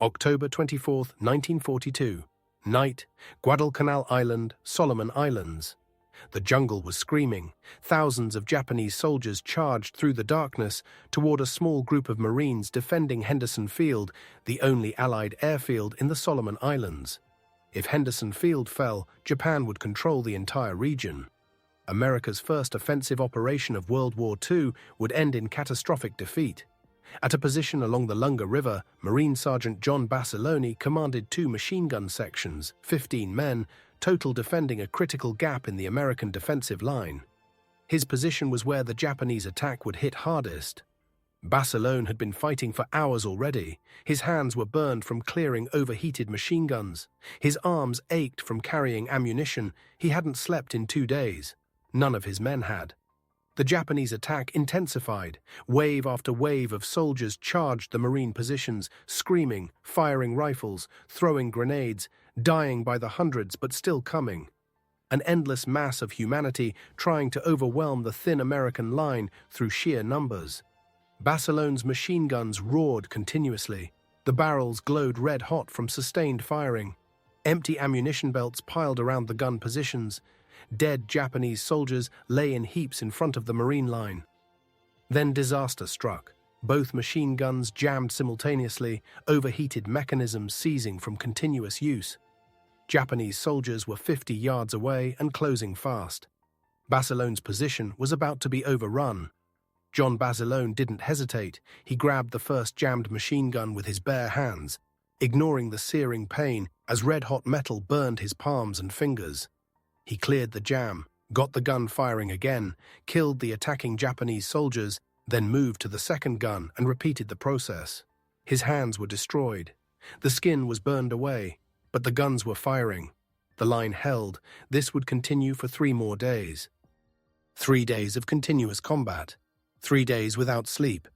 October 24, 1942. Night, Guadalcanal Island, Solomon Islands. The jungle was screaming. Thousands of Japanese soldiers charged through the darkness toward a small group of Marines defending Henderson Field, the only Allied airfield in the Solomon Islands. If Henderson Field fell, Japan would control the entire region. America's first offensive operation of World War II would end in catastrophic defeat. At a position along the Lunga River, Marine Sergeant John Basilone commanded 2 machine gun sections, 15 men, total defending a critical gap in the American defensive line. His position was where the Japanese attack would hit hardest. Basilone had been fighting for hours already. His hands were burned from clearing overheated machine guns. His arms ached from carrying ammunition. He hadn't slept in 2 days. None of his men had. The Japanese attack intensified. Wave after wave of soldiers charged the Marine positions, screaming, firing rifles, throwing grenades, dying by the hundreds but still coming. An endless mass of humanity trying to overwhelm the thin American line through sheer numbers. Basilone's machine guns roared continuously. The barrels glowed red-hot from sustained firing. Empty ammunition belts piled around the gun positions. Dead Japanese soldiers lay in heaps in front of the Marine line. Then disaster struck. Both machine guns jammed simultaneously, overheated mechanisms seizing from continuous use. Japanese soldiers were 50 yards away and closing fast. Basilone's position was about to be overrun. John Basilone didn't hesitate. He grabbed the first jammed machine gun with his bare hands, ignoring the searing pain as red-hot metal burned his palms and fingers. He cleared the jam, got the gun firing again, killed the attacking Japanese soldiers, then moved to the second gun and repeated the process. His hands were destroyed. The skin was burned away, but the guns were firing. The line held. This would continue for 3 more days. 3 days of continuous combat. 3 days without sleep.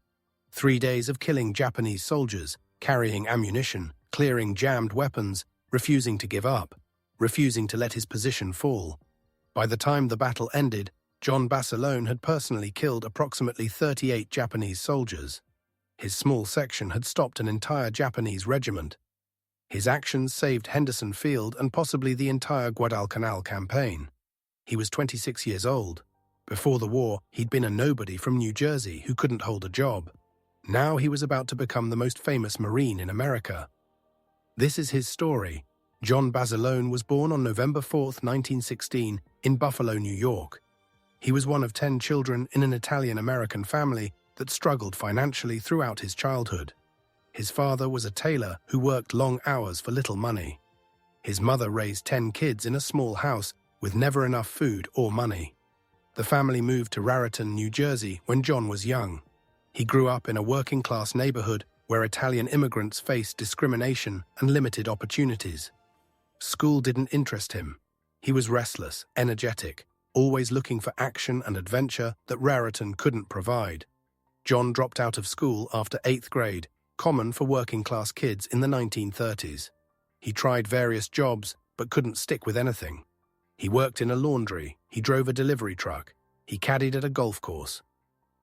3 days of killing Japanese soldiers, carrying ammunition, clearing jammed weapons, refusing to give up, refusing to let his position fall. By the time the battle ended, John Basilone had personally killed approximately 38 Japanese soldiers. His small section had stopped an entire Japanese regiment. His actions saved Henderson Field and possibly the entire Guadalcanal campaign. He was 26 years old. Before the war, he'd been a nobody from New Jersey who couldn't hold a job. Now he was about to become the most famous Marine in America. This is his story. John Basilone was born on November 4, 1916, in Buffalo, New York. He was one of 10 children in an Italian-American family that struggled financially throughout his childhood. His father was a tailor who worked long hours for little money. His mother raised 10 kids in a small house with never enough food or money. The family moved to Raritan, New Jersey when John was young. He grew up in a working-class neighborhood where Italian immigrants faced discrimination and limited opportunities. School didn't interest him. He was restless, energetic, always looking for action and adventure that Raritan couldn't provide. John dropped out of school after 8th grade, common for working-class kids in the 1930s. He tried various jobs, but couldn't stick with anything. He worked in a laundry, he drove a delivery truck, he caddied at a golf course.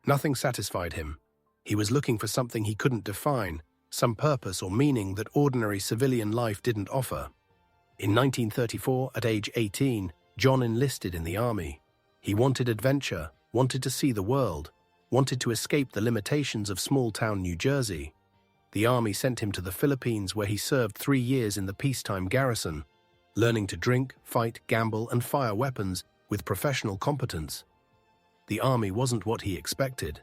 Nothing satisfied him. He was looking for something he couldn't define, some purpose or meaning that ordinary civilian life didn't offer. In 1934, at age 18, John enlisted in the army. He wanted adventure, wanted to see the world, wanted to escape the limitations of small-town New Jersey. The army sent him to the Philippines where he served 3 years in the peacetime garrison, learning to drink, fight, gamble, and fire weapons with professional competence. The army wasn't what he expected.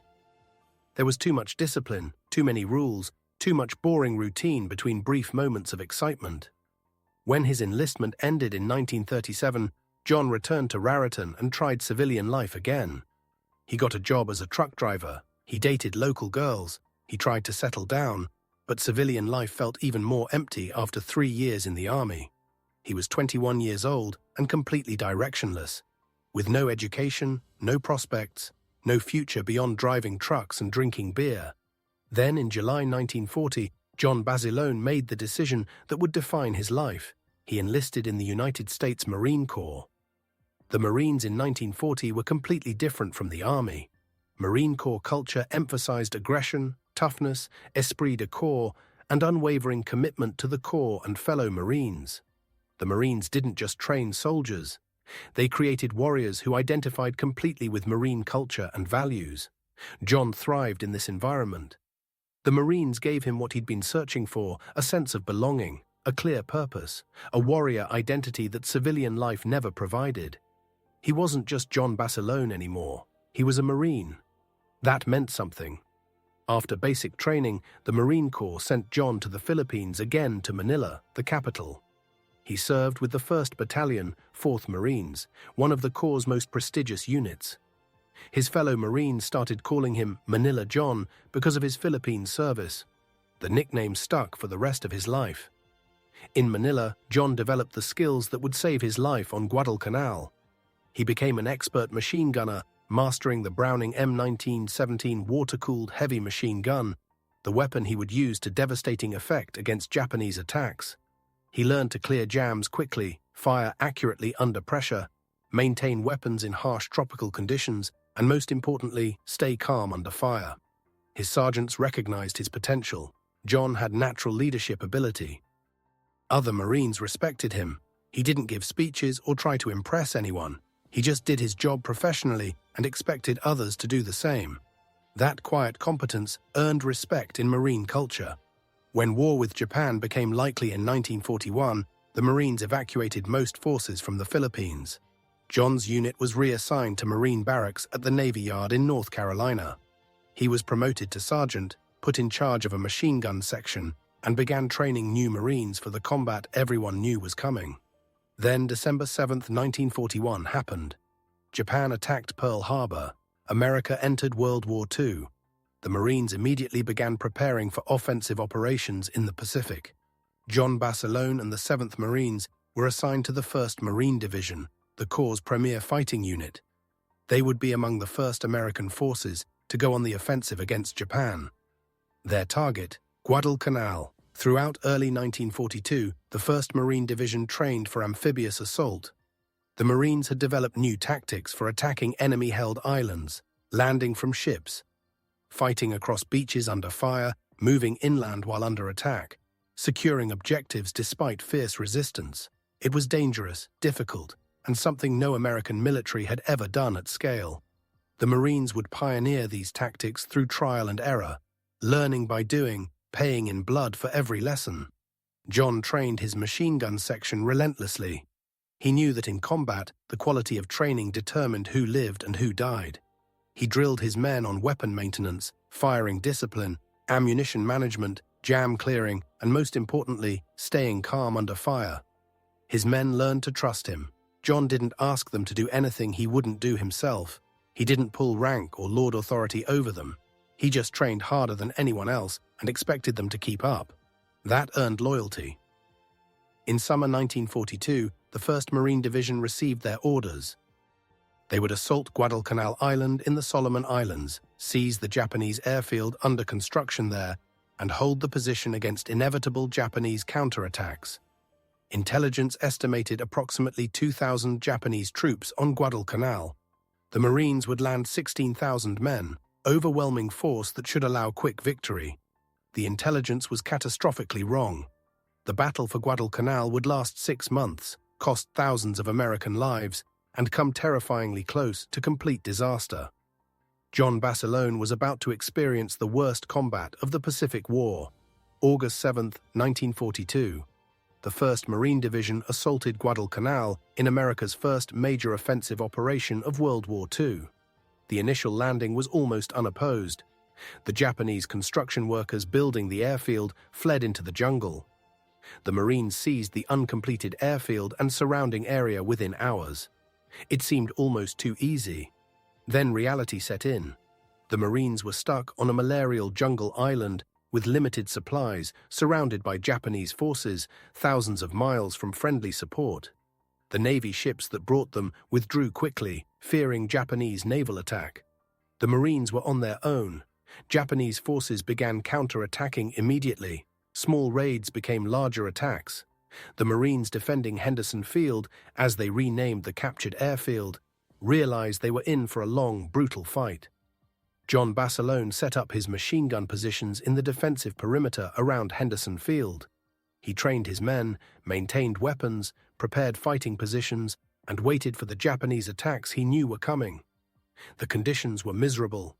There was too much discipline, too many rules, too much boring routine between brief moments of excitement. When his enlistment ended in 1937, John returned to Raritan and tried civilian life again. He got a job as a truck driver, he dated local girls, he tried to settle down, but civilian life felt even more empty after 3 years in the army. He was 21 years old and completely directionless, with no education, no prospects, no future beyond driving trucks and drinking beer. Then, in July 1940, John Basilone made the decision that would define his life. He enlisted in the United States Marine Corps. The Marines in 1940 were completely different from the Army. Marine Corps culture emphasized aggression, toughness, esprit de corps, and unwavering commitment to the Corps and fellow Marines. The Marines didn't just train soldiers. They created warriors who identified completely with Marine culture and values. John thrived in this environment. The Marines gave him what he'd been searching for, a sense of belonging, a clear purpose, a warrior identity that civilian life never provided. He wasn't just John Basilone anymore. He was a Marine. That meant something. After basic training, the Marine Corps sent John to the Philippines, again to Manila, the capital. He served with the 1st Battalion, 4th Marines, one of the Corps' most prestigious units. His fellow Marines started calling him Manila John because of his Philippine service. The nickname stuck for the rest of his life. In Manila, John developed the skills that would save his life on Guadalcanal. He became an expert machine gunner, mastering the Browning M1917 water-cooled heavy machine gun, the weapon he would use to devastating effect against Japanese attacks. He learned to clear jams quickly, fire accurately under pressure, maintain weapons in harsh tropical conditions, and most importantly, stay calm under fire. His sergeants recognized his potential. John had natural leadership ability. Other Marines respected him. He didn't give speeches or try to impress anyone. He just did his job professionally and expected others to do the same. That quiet competence earned respect in Marine culture. When war with Japan became likely in 1941, the Marines evacuated most forces from the Philippines. John's unit was reassigned to Marine barracks at the Navy Yard in North Carolina. He was promoted to sergeant, put in charge of a machine gun section, and began training new Marines for the combat everyone knew was coming. Then December 7, 1941 happened. Japan attacked Pearl Harbor. America entered World War II. The Marines immediately began preparing for offensive operations in the Pacific. John Basilone and the 7th Marines were assigned to the 1st Marine Division, the Corps' premier fighting unit. They would be among the first American forces to go on the offensive against Japan. Their target, Guadalcanal. Throughout early 1942, the 1st Marine Division trained for amphibious assault. The Marines had developed new tactics for attacking enemy-held islands, landing from ships, fighting across beaches under fire, moving inland while under attack, securing objectives despite fierce resistance. It was dangerous, difficult, and something no American military had ever done at scale. The Marines would pioneer these tactics through trial and error, learning by doing, paying in blood for every lesson. John trained his machine gun section relentlessly. He knew that in combat, the quality of training determined who lived and who died. He drilled his men on weapon maintenance, firing discipline, ammunition management, jam clearing, and most importantly, staying calm under fire. His men learned to trust him. John didn't ask them to do anything he wouldn't do himself. He didn't pull rank or lord authority over them. He just trained harder than anyone else and expected them to keep up. That earned loyalty. In summer 1942, the 1st Marine Division received their orders. They would assault Guadalcanal Island in the Solomon Islands, seize the Japanese airfield under construction there, and hold the position against inevitable Japanese counterattacks. Intelligence estimated approximately 2,000 Japanese troops on Guadalcanal. The Marines would land 16,000 men, overwhelming force that should allow quick victory. The intelligence was catastrophically wrong. The battle for Guadalcanal would last 6 months, cost thousands of American lives, and come terrifyingly close to complete disaster. John Basilone was about to experience the worst combat of the Pacific War. August 7, 1942. The 1st Marine Division assaulted Guadalcanal in America's first major offensive operation of World War II. The initial landing was almost unopposed. The Japanese construction workers building the airfield fled into the jungle. The Marines seized the uncompleted airfield and surrounding area within hours. It seemed almost too easy. Then reality set in. The Marines were stuck on a malarial jungle island with limited supplies, surrounded by Japanese forces, thousands of miles from friendly support. The Navy ships that brought them withdrew quickly, fearing Japanese naval attack. The Marines were on their own. Japanese forces began counterattacking immediately. Small raids became larger attacks. The Marines defending Henderson Field, as they renamed the captured airfield, realized they were in for a long, brutal fight. John Basilone set up his machine gun positions in the defensive perimeter around Henderson Field. He trained his men, maintained weapons, prepared fighting positions, and waited for the Japanese attacks he knew were coming. The conditions were miserable.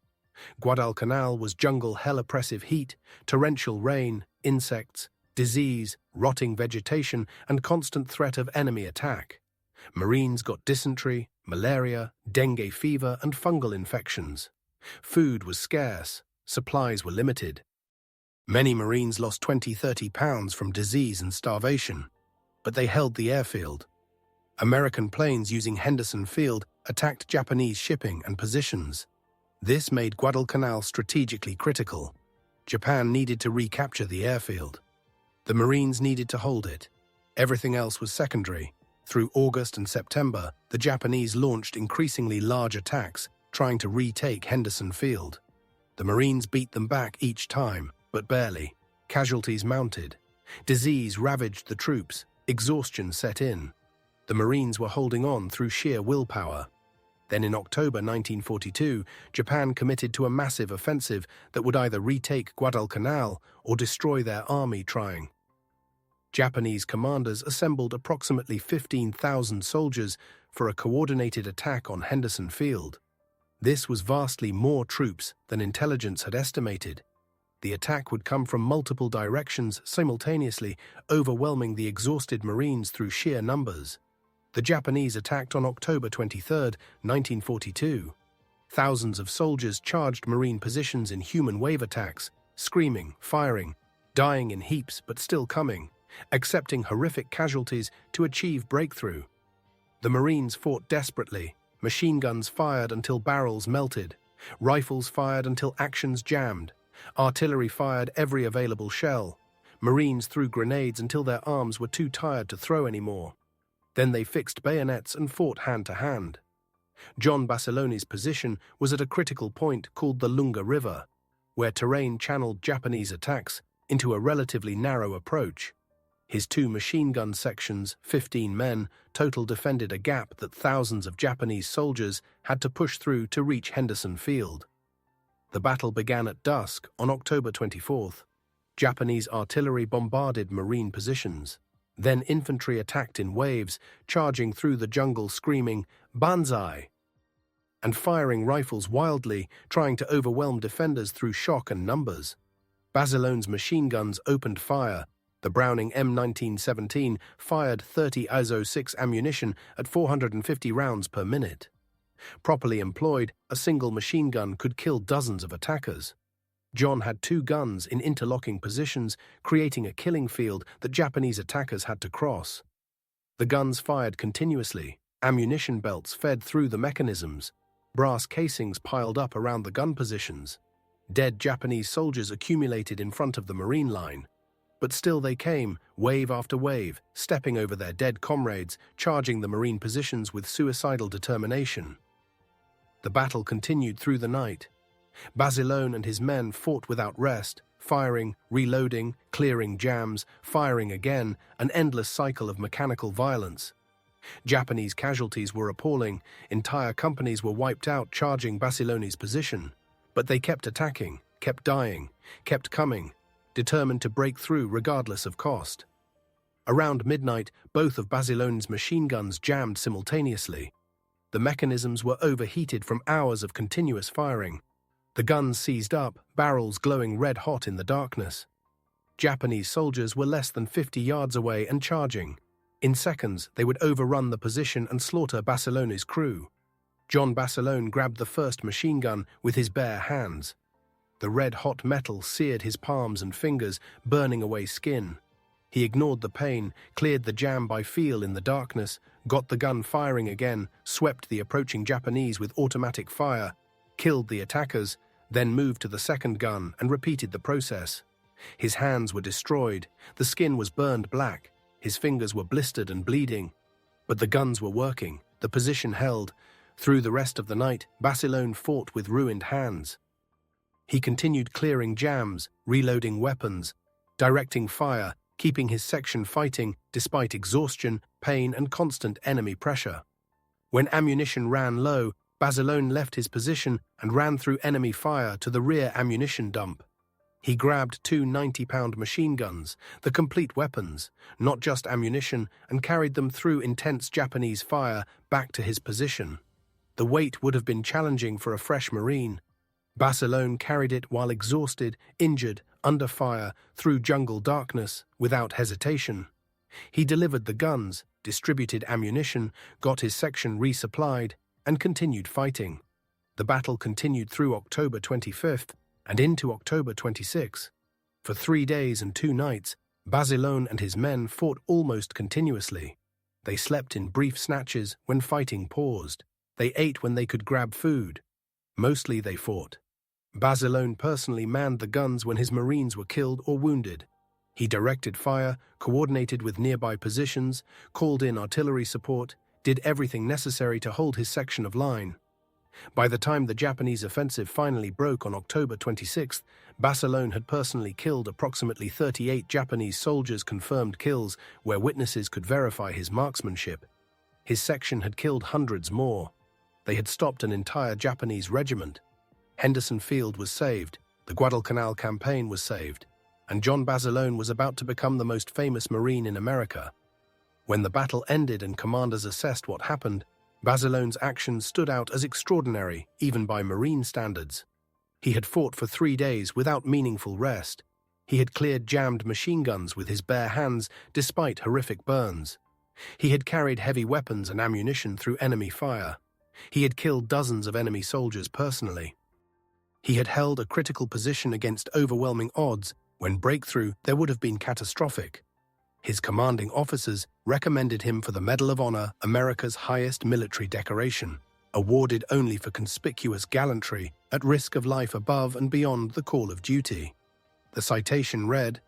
Guadalcanal was jungle hell-oppressive heat, torrential rain, insects, disease, rotting vegetation, and constant threat of enemy attack. Marines got dysentery, malaria, dengue fever, and fungal infections. Food was scarce, supplies were limited. Many Marines lost 20–30 pounds from disease and starvation, but they held the airfield. American planes using Henderson Field attacked Japanese shipping and positions. This made Guadalcanal strategically critical. Japan needed to recapture the airfield. The Marines needed to hold it. Everything else was secondary. Through August and September, the Japanese launched increasingly large attacks, trying to retake Henderson Field. The Marines beat them back each time, but barely. Casualties mounted. Disease ravaged the troops. Exhaustion set in. The Marines were holding on through sheer willpower. Then in October 1942, Japan committed to a massive offensive that would either retake Guadalcanal or destroy their army trying. Japanese commanders assembled approximately 15,000 soldiers for a coordinated attack on Henderson Field. This was vastly more troops than intelligence had estimated. The attack would come from multiple directions simultaneously, overwhelming the exhausted Marines through sheer numbers. The Japanese attacked on October 23, 1942. Thousands of soldiers charged Marine positions in human wave attacks, screaming, firing, dying in heaps but still coming, accepting horrific casualties to achieve breakthrough. The Marines fought desperately. Machine guns fired until barrels melted, rifles fired until actions jammed, artillery fired every available shell. Marines threw grenades until their arms were too tired to throw anymore. Then they fixed bayonets and fought hand-to-hand. John Basilone's position was at a critical point called the Lunga River, where terrain channeled Japanese attacks into a relatively narrow approach. His 2 machine gun sections, 15 men, total defended a gap that thousands of Japanese soldiers had to push through to reach Henderson Field. The battle began at dusk on October 24th. Japanese artillery bombarded Marine positions. Then infantry attacked in waves, charging through the jungle screaming, "Banzai!" and firing rifles wildly, trying to overwhelm defenders through shock and numbers. Basilone's machine guns opened fire. The Browning M1917 fired 30 ISO-6 ammunition at 450 rounds per minute. Properly employed, a single machine gun could kill dozens of attackers. John had 2 guns in interlocking positions, creating a killing field that Japanese attackers had to cross. The guns fired continuously. Ammunition belts fed through the mechanisms. Brass casings piled up around the gun positions. Dead Japanese soldiers accumulated in front of the Marine line. But still they came, wave after wave, stepping over their dead comrades, charging the Marine positions with suicidal determination. The battle continued through the night. Basilone and his men fought without rest, firing, reloading, clearing jams, firing again, an endless cycle of mechanical violence. Japanese casualties were appalling. Entire companies were wiped out charging Basilone's position. But they kept attacking, kept dying, kept coming, determined to break through regardless of cost. Around midnight, both of Basilone's machine guns jammed simultaneously. The mechanisms were overheated from hours of continuous firing. The guns seized up, barrels glowing red-hot in the darkness. Japanese soldiers were less than 50 yards away and charging. In seconds, they would overrun the position and slaughter Basilone's crew. John Basilone grabbed the first machine gun with his bare hands. The red-hot metal seared his palms and fingers, burning away skin. He ignored the pain, cleared the jam by feel in the darkness, got the gun firing again, swept the approaching Japanese with automatic fire, killed the attackers, then moved to the second gun and repeated the process. His hands were destroyed, the skin was burned black, his fingers were blistered and bleeding. But the guns were working, the position held. Through the rest of the night, Basilone fought with ruined hands. He continued clearing jams, reloading weapons, directing fire, keeping his section fighting despite exhaustion, pain, and constant enemy pressure. When ammunition ran low, Basilone left his position and ran through enemy fire to the rear ammunition dump. He grabbed two 90-pound machine guns, the complete weapons, not just ammunition, and carried them through intense Japanese fire back to his position. The weight would have been challenging for a fresh Marine. Basilone carried it while exhausted, injured, under fire, through jungle darkness, without hesitation. He delivered the guns, distributed ammunition, got his section resupplied, and continued fighting. The battle continued through October 25th and into October 26. For 3 days and 2 nights, Basilone and his men fought almost continuously. They slept in brief snatches when fighting paused. They ate when they could grab food. Mostly they fought. Basilone personally manned the guns when his Marines were killed or wounded. He directed fire, coordinated with nearby positions, called in artillery support, did everything necessary to hold his section of line. By the time the Japanese offensive finally broke on October 26th, Basilone had personally killed approximately 38 Japanese soldiers, confirmed kills where witnesses could verify his marksmanship. His section had killed hundreds more. They had stopped an entire Japanese regiment. Henderson Field was saved, the Guadalcanal campaign was saved, and John Basilone was about to become the most famous Marine in America. When the battle ended and commanders assessed what happened, Basilone's actions stood out as extraordinary, even by Marine standards. He had fought for 3 days without meaningful rest. He had cleared jammed machine guns with his bare hands despite horrific burns. He had carried heavy weapons and ammunition through enemy fire. He had killed dozens of enemy soldiers personally. He had held a critical position against overwhelming odds. When breakthrough, there would have been catastrophic. His commanding officers recommended him for the Medal of Honor, America's highest military decoration, awarded only for conspicuous gallantry at risk of life above and beyond the call of duty. The citation read,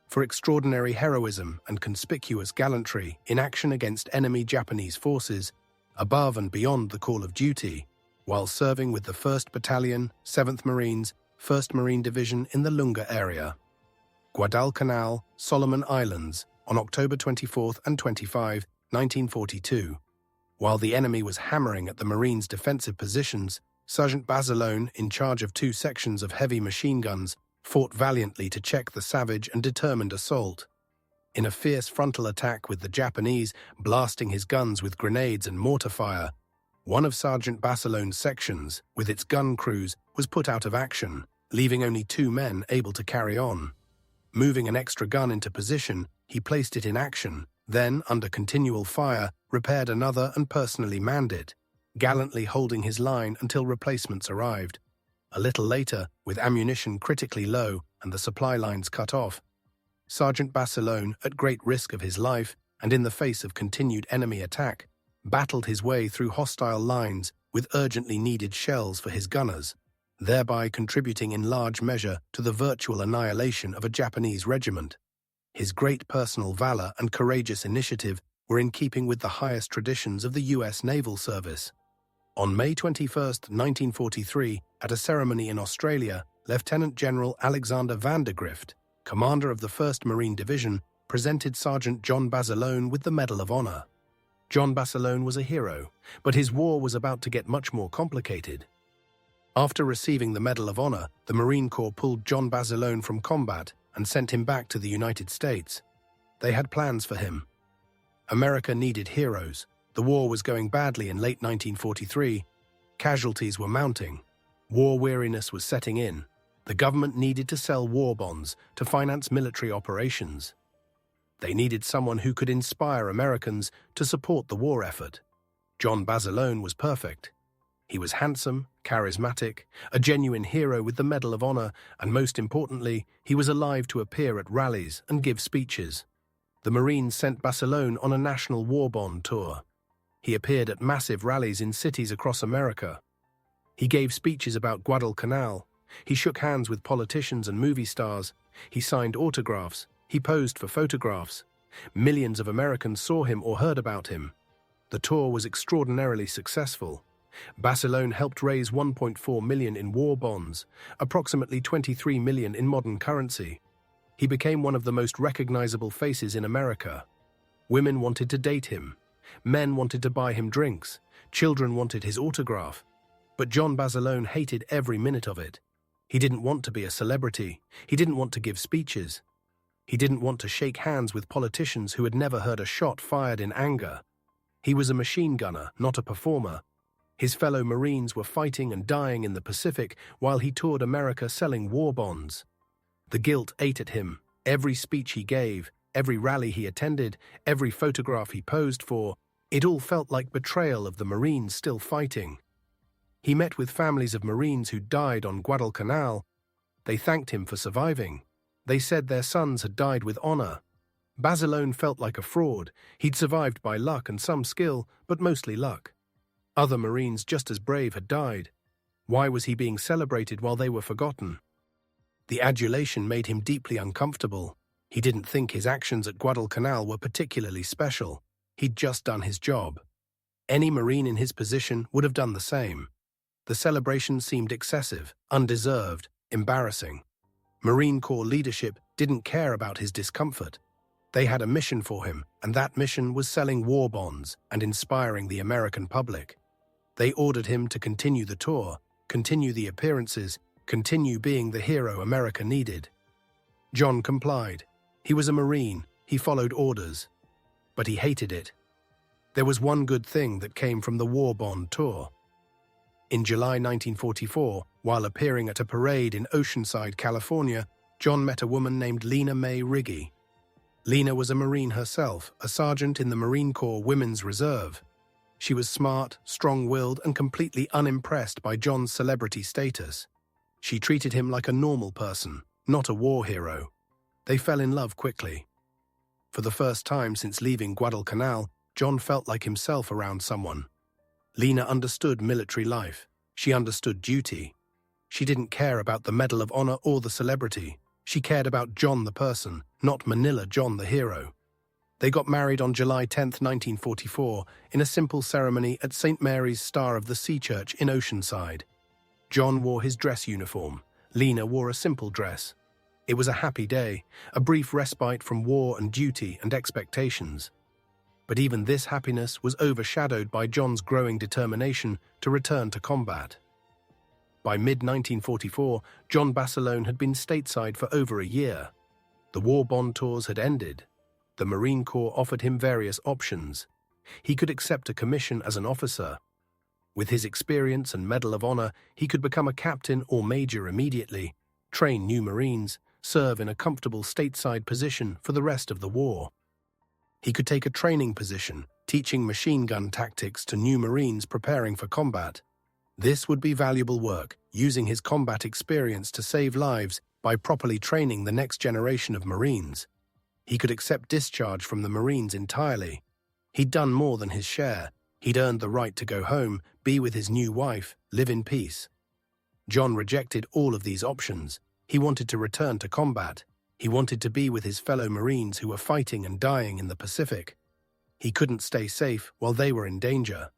"For extraordinary heroism and conspicuous gallantry in action against enemy Japanese forces, above and beyond the call of duty, while serving with the 1st Battalion, 7th Marines, 1st Marine Division in the Lunga area. Guadalcanal, Solomon Islands, on October 24 and 25, 1942. While the enemy was hammering at the Marines' defensive positions, Sergeant Basilone, in charge of 2 sections of heavy machine guns, fought valiantly to check the savage and determined assault. In a fierce frontal attack with the Japanese blasting his guns with grenades and mortar fire, one of Sergeant Basilone's sections, with its gun crews, was put out of action, leaving only 2 men able to carry on. Moving an extra gun into position, he placed it in action, then, under continual fire, repaired another and personally manned it, gallantly holding his line until replacements arrived. A little later, with ammunition critically low and the supply lines cut off, Sergeant Basilone, at great risk of his life and in the face of continued enemy attack, battled his way through hostile lines with urgently needed shells for his gunners, thereby contributing in large measure to the virtual annihilation of a Japanese regiment. His great personal valor and courageous initiative were in keeping with the highest traditions of the U.S. Naval Service. On May 21, 1943, at a ceremony in Australia, Lieutenant General Alexander Vandergrift, commander of the 1st Marine Division, presented Sergeant John Basilone with the Medal of Honor. John Basilone was a hero, but his war was about to get much more complicated. After receiving the Medal of Honor, the Marine Corps pulled John Basilone from combat and sent him back to the United States. They had plans for him. America needed heroes. The war was going badly in late 1943. Casualties were mounting. War weariness was setting in. The government needed to sell war bonds to finance military operations. They needed someone who could inspire Americans to support the war effort. John Basilone was perfect. He was handsome, charismatic, a genuine hero with the Medal of Honor, and most importantly, he was alive to appear at rallies and give speeches. The Marines sent Basilone on a national war bond tour. He appeared at massive rallies in cities across America. He gave speeches about Guadalcanal. He shook hands with politicians and movie stars. He signed autographs. He posed for photographs. Millions of Americans saw him or heard about him. The tour was extraordinarily successful. Basilone helped raise $1.4 million in war bonds, approximately $23 million in modern currency. He became one of the most recognizable faces in America. Women wanted to date him. Men wanted to buy him drinks. Children wanted his autograph. But John Basilone hated every minute of it. He didn't want to be a celebrity. He didn't want to give speeches. He didn't want to shake hands with politicians who had never heard a shot fired in anger. He was a machine gunner, not a performer. His fellow Marines were fighting and dying in the Pacific while he toured America selling war bonds. The guilt ate at him. Every speech he gave, every rally he attended, every photograph he posed for, it all felt like betrayal of the Marines still fighting. He met with families of Marines who died on Guadalcanal. They thanked him for surviving. They said their sons had died with honor. Basilone felt like a fraud. He'd survived by luck and some skill, but mostly luck. Other Marines just as brave had died. Why was he being celebrated while they were forgotten? The adulation made him deeply uncomfortable. He didn't think his actions at Guadalcanal were particularly special. He'd just done his job. Any Marine in his position would have done the same. The celebration seemed excessive, undeserved, embarrassing. Marine Corps leadership didn't care about his discomfort. They had a mission for him, and that mission was selling war bonds and inspiring the American public. They ordered him to continue the tour, continue the appearances, continue being the hero America needed. John complied. He was a Marine. He followed orders. But he hated it. There was one good thing that came from the war bond tour. In July 1944, while appearing at a parade in Oceanside, California, John met a woman named Lena May Riggy. Lena was a Marine herself, a sergeant in the Marine Corps Women's Reserve. She was smart, strong-willed, and completely unimpressed by John's celebrity status. She treated him like a normal person, not a war hero. They fell in love quickly. For the first time since leaving Guadalcanal, John felt like himself around someone. Lena understood military life. She understood duty. She didn't care about the Medal of Honor or the celebrity. She cared about John the person, not Manila John the hero. They got married on July 10, 1944, in a simple ceremony at St. Mary's Star of the Sea Church in Oceanside. John wore his dress uniform. Lena wore a simple dress. It was a happy day, a brief respite from war and duty and expectations. But even this happiness was overshadowed by John's growing determination to return to combat. By mid-1944, John Basilone had been stateside for over a year. The war bond tours had ended. The Marine Corps offered him various options. He could accept a commission as an officer. With his experience and Medal of Honor, he could become a captain or major immediately, train new Marines, serve in a comfortable stateside position for the rest of the war. He could take a training position, teaching machine gun tactics to new Marines preparing for combat. This would be valuable work, using his combat experience to save lives by properly training the next generation of Marines. He could accept discharge from the Marines entirely. He'd done more than his share. He'd earned the right to go home, be with his new wife, live in peace. John rejected all of these options. He wanted to return to combat. He wanted to be with his fellow Marines who were fighting and dying in the Pacific. He couldn't stay safe while they were in danger.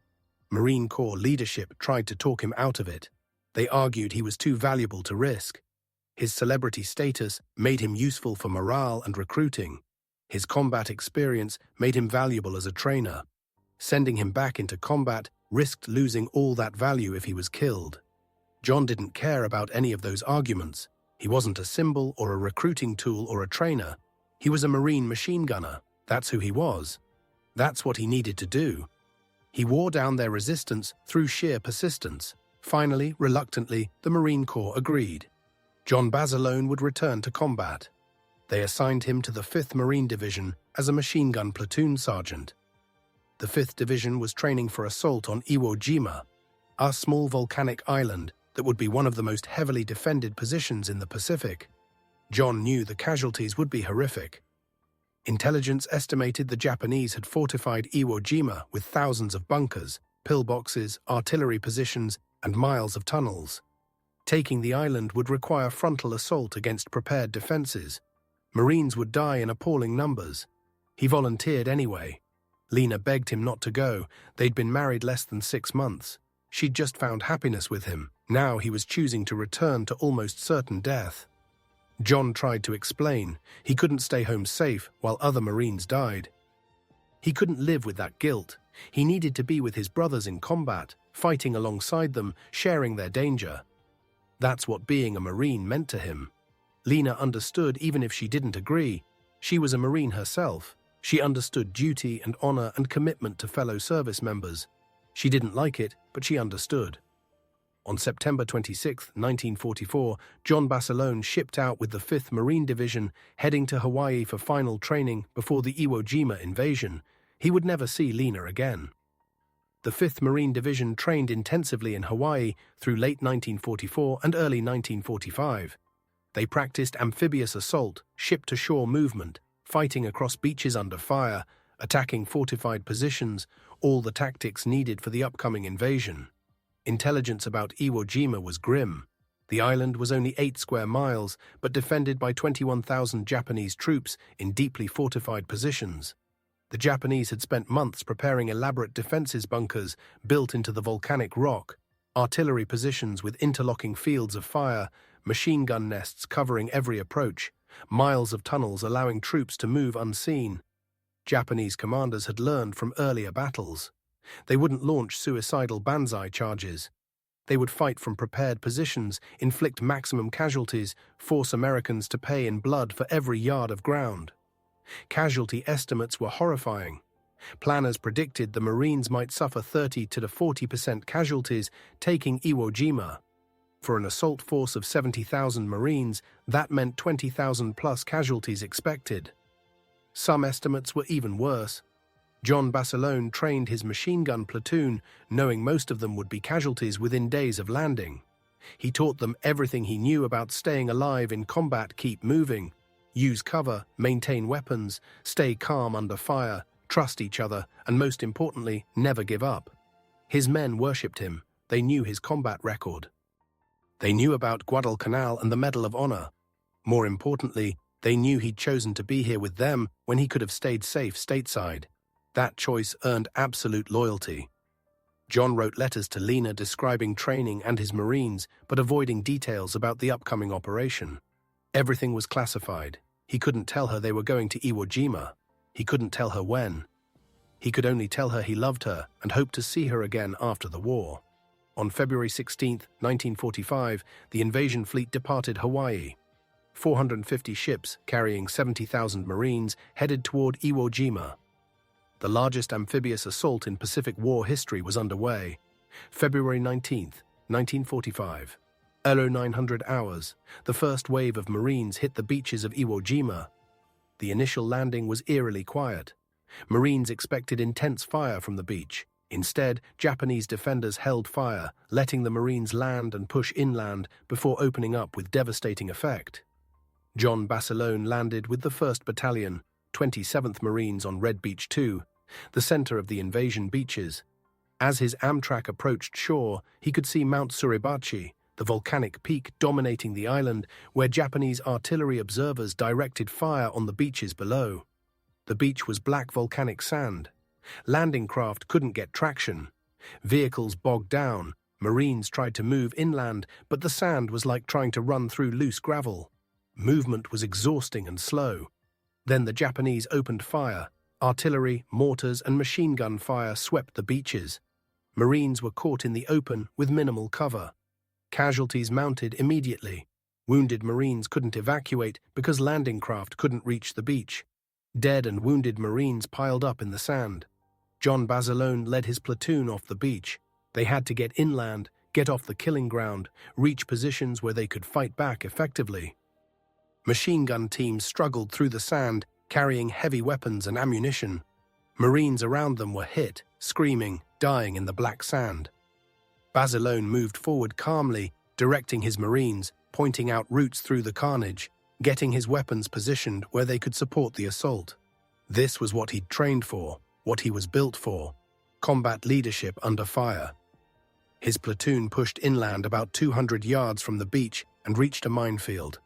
Marine Corps leadership tried to talk him out of it. They argued he was too valuable to risk. His celebrity status made him useful for morale and recruiting. His combat experience made him valuable as a trainer. Sending him back into combat risked losing all that value if he was killed. John didn't care about any of those arguments. He wasn't a symbol or a recruiting tool or a trainer. He was a Marine machine gunner. That's who he was. That's what he needed to do. He wore down their resistance through sheer persistence. Finally, reluctantly, the Marine Corps agreed. John Basilone would return to combat. They assigned him to the 5th Marine Division as a machine gun platoon sergeant. The 5th Division was training for assault on Iwo Jima, a small volcanic island that would be one of the most heavily defended positions in the Pacific. John knew the casualties would be horrific. Intelligence estimated the Japanese had fortified Iwo Jima with thousands of bunkers, pillboxes, artillery positions, and miles of tunnels. Taking the island would require frontal assault against prepared defenses. Marines would die in appalling numbers. He volunteered anyway. Lena begged him not to go. They'd been married less than 6 months. She'd just found happiness with him. Now he was choosing to return to almost certain death. John tried to explain. He couldn't stay home safe while other Marines died. He couldn't live with that guilt. He needed to be with his brothers in combat, fighting alongside them, sharing their danger. That's what being a Marine meant to him. Lena understood even if she didn't agree. She was a Marine herself. She understood duty and honor and commitment to fellow service members. She didn't like it, but she understood. On September 26, 1944, John Basilone shipped out with the 5th Marine Division, heading to Hawaii for final training before the Iwo Jima invasion. He would never see Lena again. The 5th Marine Division trained intensively in Hawaii through late 1944 and early 1945. They practiced amphibious assault, ship-to-shore movement, fighting across beaches under fire, attacking fortified positions, all the tactics needed for the upcoming invasion. Intelligence about Iwo Jima was grim. The island was only 8 square miles, but defended by 21,000 Japanese troops in deeply fortified positions. The Japanese had spent months preparing elaborate defenses bunkers built into the volcanic rock, artillery positions with interlocking fields of fire, machine gun nests covering every approach, miles of tunnels allowing troops to move unseen. Japanese commanders had learned from earlier battles. They wouldn't launch suicidal banzai charges. They would fight from prepared positions, inflict maximum casualties, force Americans to pay in blood for every yard of ground. Casualty estimates were horrifying. Planners predicted the Marines might suffer 30 to 40% casualties taking Iwo Jima. For an assault force of 70,000 Marines, that meant 20,000 plus casualties expected. Some estimates were even worse. John Basilone trained his machine gun platoon, knowing most of them would be casualties within days of landing. He taught them everything he knew about staying alive in combat: keep moving, use cover, maintain weapons, stay calm under fire, trust each other, and most importantly, never give up. His men worshipped him. They knew his combat record. They knew about Guadalcanal and the Medal of Honor. More importantly, they knew he'd chosen to be here with them when he could have stayed safe stateside. That choice earned absolute loyalty. John wrote letters to Lena describing training and his Marines, but avoiding details about the upcoming operation. Everything was classified. He couldn't tell her they were going to Iwo Jima. He couldn't tell her when. He could only tell her he loved her and hoped to see her again after the war. On February 16, 1945, the invasion fleet departed Hawaii. 450 ships carrying 70,000 Marines headed toward Iwo Jima. The largest amphibious assault in Pacific War history was underway. February 19, 1945. 0900 hours, the first wave of Marines hit the beaches of Iwo Jima. The initial landing was eerily quiet. Marines expected intense fire from the beach. Instead, Japanese defenders held fire, letting the Marines land and push inland before opening up with devastating effect. John Basilone landed with the 1st Battalion, 27th Marines on Red Beach 2, the center of the invasion beaches. As his Amtrak approached shore, he could see Mount Suribachi, the volcanic peak dominating the island, where Japanese artillery observers directed fire on the beaches below. The beach was black volcanic sand. Landing craft couldn't get traction. Vehicles bogged down. Marines tried to move inland, but the sand was like trying to run through loose gravel. Movement was exhausting and slow. Then the Japanese opened fire. Artillery, mortars, and machine gun fire swept the beaches. Marines were caught in the open with minimal cover. Casualties mounted immediately. Wounded Marines couldn't evacuate because landing craft couldn't reach the beach. Dead and wounded Marines piled up in the sand. John Basilone led his platoon off the beach. They had to get inland, get off the killing ground, reach positions where they could fight back effectively. Machine gun teams struggled through the sand, carrying heavy weapons and ammunition. Marines around them were hit, screaming, dying in the black sand. Basilone moved forward calmly, directing his Marines, pointing out routes through the carnage, getting his weapons positioned where they could support the assault. This was what he'd trained for, what he was built for: combat leadership under fire. His platoon pushed inland about 200 yards from the beach and reached a minefield.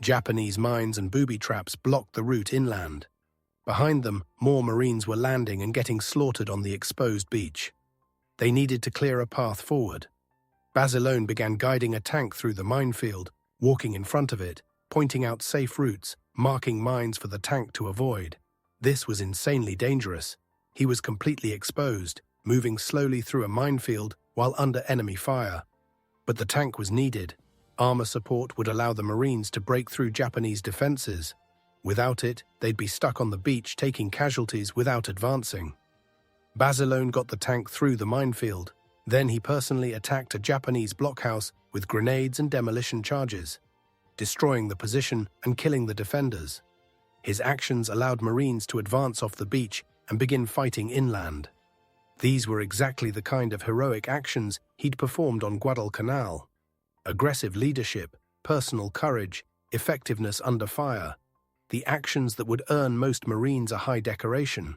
Japanese mines and booby traps blocked the route inland. Behind them, more Marines were landing and getting slaughtered on the exposed beach. They needed to clear a path forward. Basilone began guiding a tank through the minefield, walking in front of it, pointing out safe routes, marking mines for the tank to avoid. This was insanely dangerous. He was completely exposed, moving slowly through a minefield, while under enemy fire. But the tank was needed. Armor support would allow the Marines to break through Japanese defenses. Without it, they'd be stuck on the beach taking casualties without advancing. Basilone got the tank through the minefield. Then he personally attacked a Japanese blockhouse with grenades and demolition charges, destroying the position and killing the defenders. His actions allowed Marines to advance off the beach and begin fighting inland. These were exactly the kind of heroic actions he'd performed on Guadalcanal. Aggressive leadership, personal courage, effectiveness under fire. The actions that would earn most Marines a high decoration.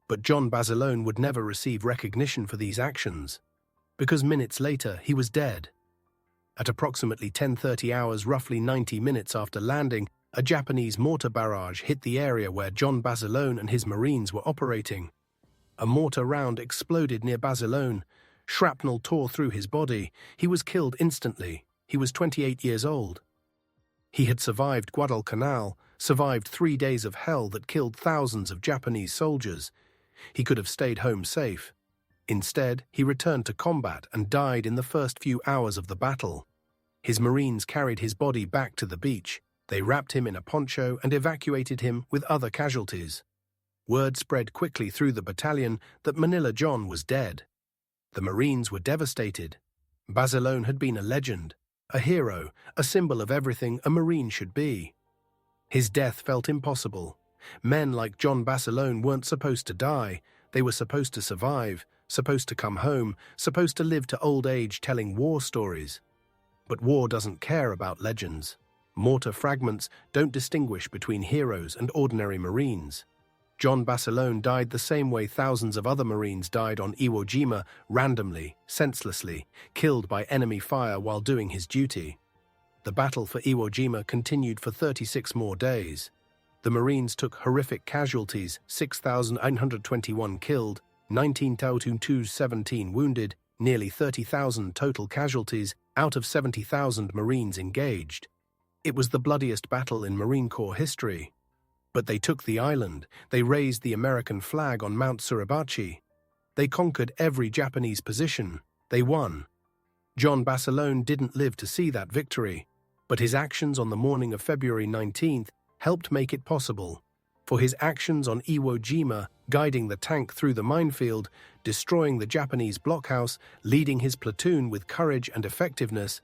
But John Basilone would never receive recognition for these actions, because minutes later he was dead. At approximately 10:30 hours, roughly 90 minutes after landing, a Japanese mortar barrage hit the area where John Basilone and his Marines were operating. A mortar round exploded near Basilone. Shrapnel tore through his body. He was killed instantly. He was 28 years old. He had survived Guadalcanal, survived 3 days of hell that killed thousands of Japanese soldiers. He could have stayed home safe. Instead, he returned to combat and died in the first few hours of the battle. His Marines carried his body back to the beach. They wrapped him in a poncho and evacuated him with other casualties. Word spread quickly through the battalion that Manila John was dead. The Marines were devastated. Basilone had been a legend, a hero, a symbol of everything a Marine should be. His death felt impossible. Men like John Basilone weren't supposed to die. They were supposed to survive, supposed to come home, supposed to live to old age telling war stories. But war doesn't care about legends. Mortar fragments don't distinguish between heroes and ordinary Marines. John Basilone died the same way thousands of other Marines died on Iwo Jima, randomly, senselessly, killed by enemy fire while doing his duty. The battle for Iwo Jima continued for 36 more days. The Marines took horrific casualties, 6,921 killed, 19,217 wounded, nearly 30,000 total casualties out of 70,000 Marines engaged. It was the bloodiest battle in Marine Corps history. But they took the island. They raised the American flag on Mount Suribachi. They conquered every Japanese position. They won. John Basilone didn't live to see that victory, but his actions on the morning of February 19th helped make it possible. For his actions on Iwo Jima, guiding the tank through the minefield, destroying the Japanese blockhouse, leading his platoon with courage and effectiveness,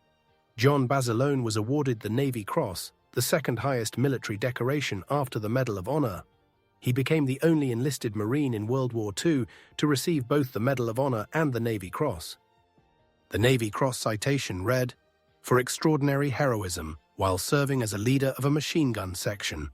John Basilone was awarded the Navy Cross, the second highest military decoration after the Medal of Honor. He became the only enlisted Marine in World War II to receive both the Medal of Honor and the Navy Cross. The Navy Cross citation read, "For extraordinary heroism while serving as a leader of a machine gun section.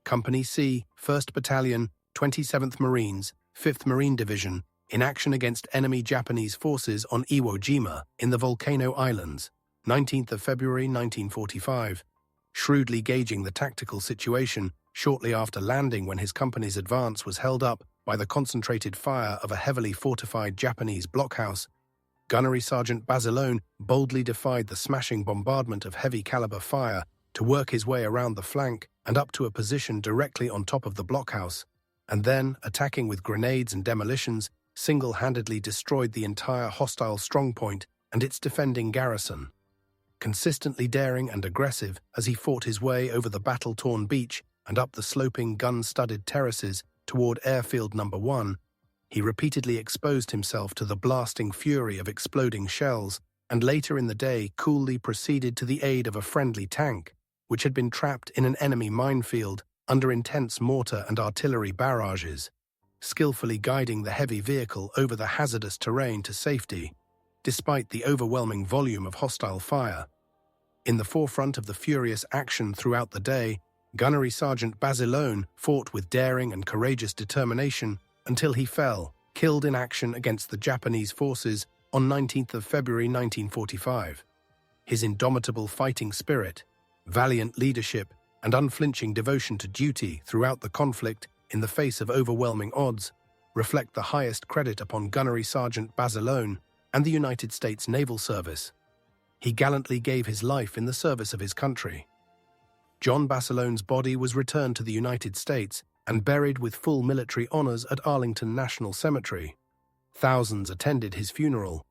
Company C, 1st Battalion, 27th Marines, 5th Marine Division, in action against enemy Japanese forces on Iwo Jima in the Volcano Islands, 19th of February 1945. Shrewdly gauging the tactical situation shortly after landing when his company's advance was held up by the concentrated fire of a heavily fortified Japanese blockhouse, Gunnery Sergeant Basilone boldly defied the smashing bombardment of heavy-caliber fire to work his way around the flank and up to a position directly on top of the blockhouse, and then, attacking with grenades and demolitions, single-handedly destroyed the entire hostile strongpoint and its defending garrison. Consistently daring and aggressive as he fought his way over the battle-torn beach and up the sloping gun-studded terraces toward Airfield No. 1, he repeatedly exposed himself to the blasting fury of exploding shells and later in the day coolly proceeded to the aid of a friendly tank, which had been trapped in an enemy minefield under intense mortar and artillery barrages, skillfully guiding the heavy vehicle over the hazardous terrain to safety, despite the overwhelming volume of hostile fire. In the forefront of the furious action throughout the day, Gunnery Sergeant Basilone fought with daring and courageous determination until he fell, killed in action against the Japanese forces on 19th of February 1945. His indomitable fighting spirit, valiant leadership, and unflinching devotion to duty throughout the conflict in the face of overwhelming odds reflect the highest credit upon Gunnery Sergeant Basilone and the United States Naval Service. He gallantly gave his life in the service of his country. John Basilone's body was returned to the United States and buried with full military honors at Arlington National Cemetery. Thousands attended his funeral.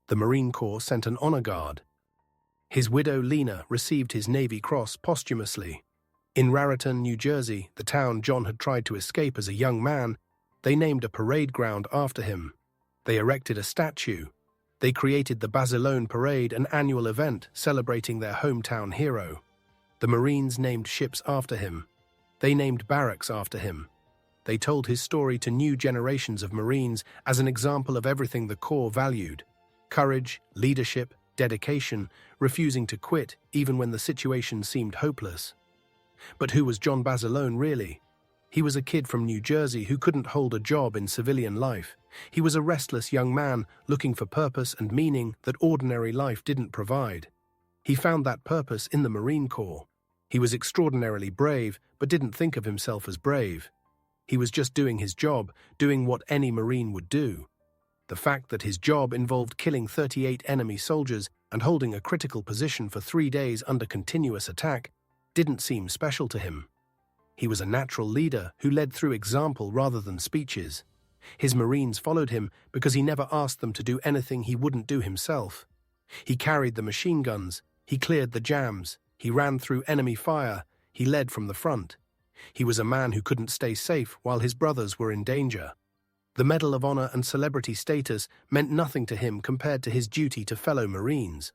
The Marine Corps sent an honor guard. His widow Lena received his Navy Cross posthumously. In Raritan, New Jersey, the town John had tried to escape as a young man, they named a parade ground after him. They erected a statue. They created the Basilone Parade, an annual event celebrating their hometown hero. The Marines named ships after him. They named barracks after him. They told his story to new generations of Marines as an example of everything the Corps valued: courage, leadership, dedication, refusing to quit even when the situation seemed hopeless. But who was John Basilone really? He was a kid from New Jersey who couldn't hold a job in civilian life. He was a restless young man looking for purpose and meaning that ordinary life didn't provide. He found that purpose in the Marine Corps. He was extraordinarily brave, but didn't think of himself as brave. He was just doing his job, doing what any Marine would do. The fact that his job involved killing 38 enemy soldiers and holding a critical position for 3 days under continuous attack didn't seem special to him. He was a natural leader who led through example rather than speeches. His Marines followed him because he never asked them to do anything he wouldn't do himself. He carried the machine guns, he cleared the jams, he ran through enemy fire, he led from the front. He was a man who couldn't stay safe while his brothers were in danger. The Medal of Honor and celebrity status meant nothing to him compared to his duty to fellow Marines.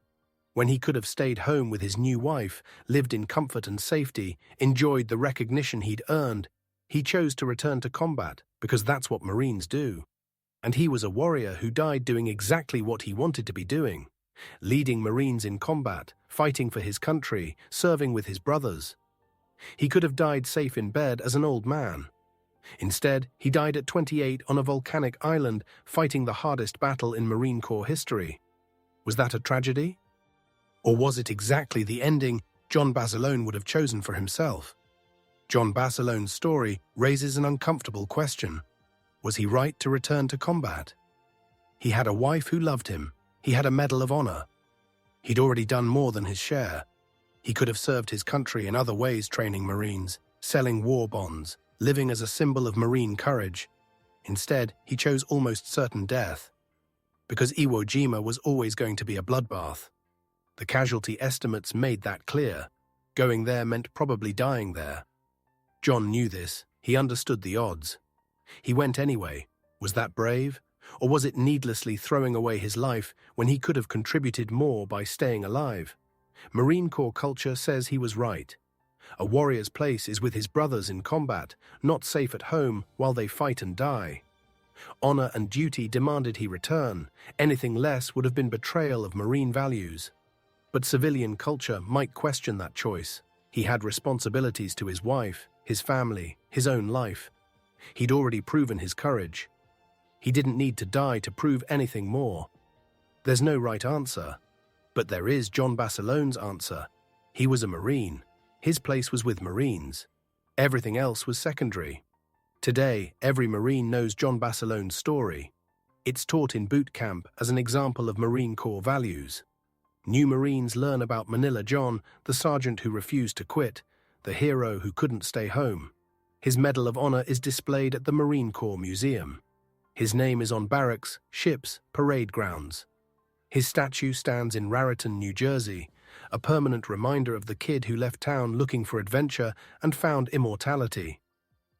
When he could have stayed home with his new wife, lived in comfort and safety, enjoyed the recognition he'd earned, he chose to return to combat because that's what Marines do. And he was a warrior who died doing exactly what he wanted to be doing, leading Marines in combat, fighting for his country, serving with his brothers. He could have died safe in bed as an old man. Instead, he died at 28 on a volcanic island, fighting the hardest battle in Marine Corps history. Was that a tragedy? Or was it exactly the ending John Basilone would have chosen for himself? John Basilone's story raises an uncomfortable question. Was he right to return to combat? He had a wife who loved him. He had a Medal of Honor. He'd already done more than his share. He could have served his country in other ways, training Marines, selling war bonds, living as a symbol of Marine courage. Instead, he chose almost certain death. Because Iwo Jima was always going to be a bloodbath. The casualty estimates made that clear. Going there meant probably dying there. John knew this. He understood the odds. He went anyway. Was that brave? Or was it needlessly throwing away his life when he could have contributed more by staying alive? Marine Corps culture says he was right. A warrior's place is with his brothers in combat, not safe at home while they fight and die. Honor and duty demanded he return. Anything less would have been betrayal of Marine values. But civilian culture might question that choice. He had responsibilities to his wife, his family, his own life. He'd already proven his courage. He didn't need to die to prove anything more. There's no right answer. But there is John Basilone's answer. He was a Marine. His place was with Marines. Everything else was secondary. Today, every Marine knows John Basilone's story. It's taught in boot camp as an example of Marine Corps values. New Marines learn about Manila John, the sergeant who refused to quit, the hero who couldn't stay home. His Medal of Honor is displayed at the Marine Corps Museum. His name is on barracks, ships, parade grounds. His statue stands in Raritan, New Jersey, a permanent reminder of the kid who left town looking for adventure and found immortality.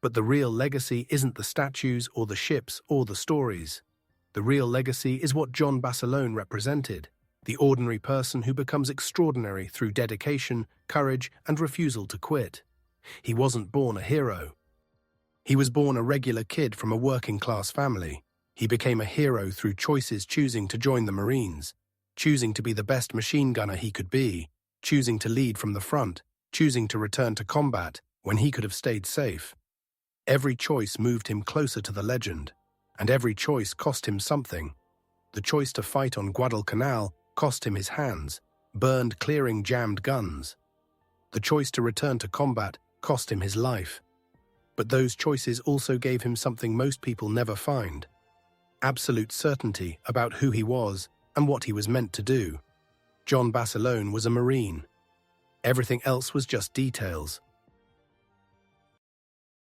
But the real legacy isn't the statues or the ships or the stories. The real legacy is what John Basilone represented, the ordinary person who becomes extraordinary through dedication, courage, and refusal to quit. He wasn't born a hero. He was born a regular kid from a working-class family. He became a hero through choices, choosing to join the Marines, choosing to be the best machine gunner he could be, choosing to lead from the front, choosing to return to combat when he could have stayed safe. Every choice moved him closer to the legend, and every choice cost him something. The choice to fight on Guadalcanal cost him his hands, burned clearing jammed guns. The choice to return to combat cost him his life. But those choices also gave him something most people never find: absolute certainty about who he was and what he was meant to do. John Basilone was a Marine. Everything else was just details.